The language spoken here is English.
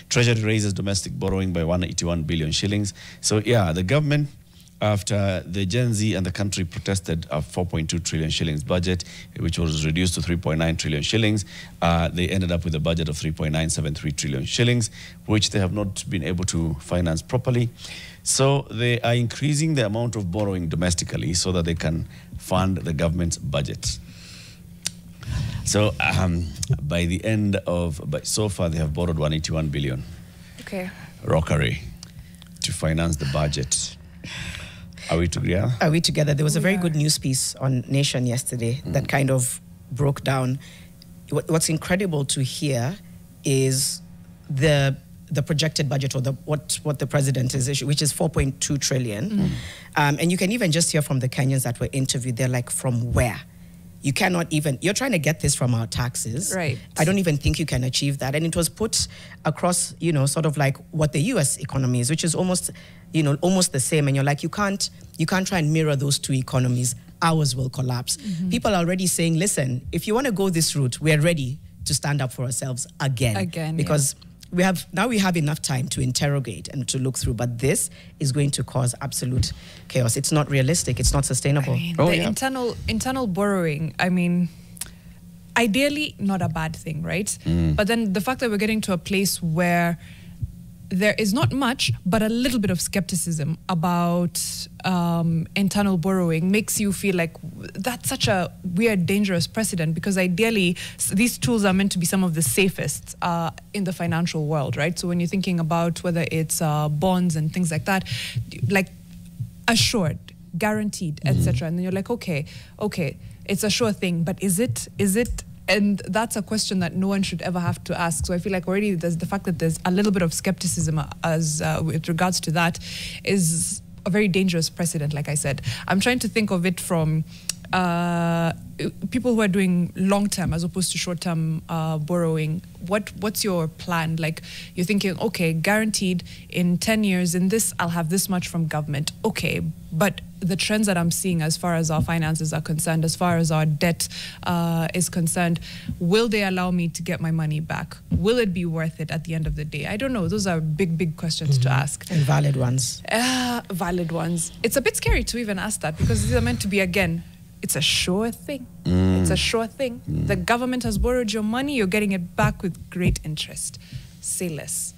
Treasury raises domestic borrowing by 181 billion shillings. So yeah, the government, after the Gen Z and the country protested a 4.2 trillion shillings budget, which was reduced to 3.9 trillion shillings, they ended up with a budget of 3.973 trillion shillings, which they have not been able to finance properly. So they are increasing the amount of borrowing domestically so that they can fund the government's budget. So by the end of, so far they have borrowed 181 billion. Okay. Rockery to finance the budget. Are we together? Are we together? There was a very good news piece on Nation yesterday that kind of broke down. What's incredible to hear is the projected budget, or what the president is issuing, which is 4.2 trillion. And you can even just hear from the Kenyans that were interviewed. They're like, from where? You cannot even, you're trying to get this from our taxes. Right. I don't even think you can achieve that. And it was put across, you know, sort of like what the US economy is, which is almost, you know, almost the same. And you're like, you can't try and mirror those two economies. Ours will collapse. People are already saying, listen, if you want to go this route, we're ready to stand up for ourselves again. Because we have enough time to interrogate and to look through, but this is going to cause absolute chaos. It's not realistic. It's not sustainable. I mean, internal borrowing, I mean, ideally not a bad thing, right? But then the fact that we're getting to a place where there is not much, but a little bit of skepticism about internal borrowing makes you feel like that's such a weird, dangerous precedent, because ideally these tools are meant to be some of the safest in the financial world, right? So when you're thinking about whether it's bonds and things like that, like assured, guaranteed, etc. And then you're like, okay, it's a sure thing, but is it? And that's a question that no one should ever have to ask. So I feel like already there's the fact that there's a little bit of skepticism as with regards to that is a very dangerous precedent, like I said. I'm trying to think of it from people who are doing long-term as opposed to short-term borrowing. What's your plan? Like, you're thinking, okay, guaranteed in 10 years, in this, I'll have this much from government. Okay, but the trends that I'm seeing as far as our finances are concerned, as far as our debt is concerned, will they allow me to get my money back? Will it be worth it at the end of the day? I don't know. Those are big questions to ask. And valid ones. Valid ones. It's a bit scary to even ask that, because these are meant to be, again, it's a sure thing. It's a sure thing. The government has borrowed your money, you're getting it back with great interest. Say less.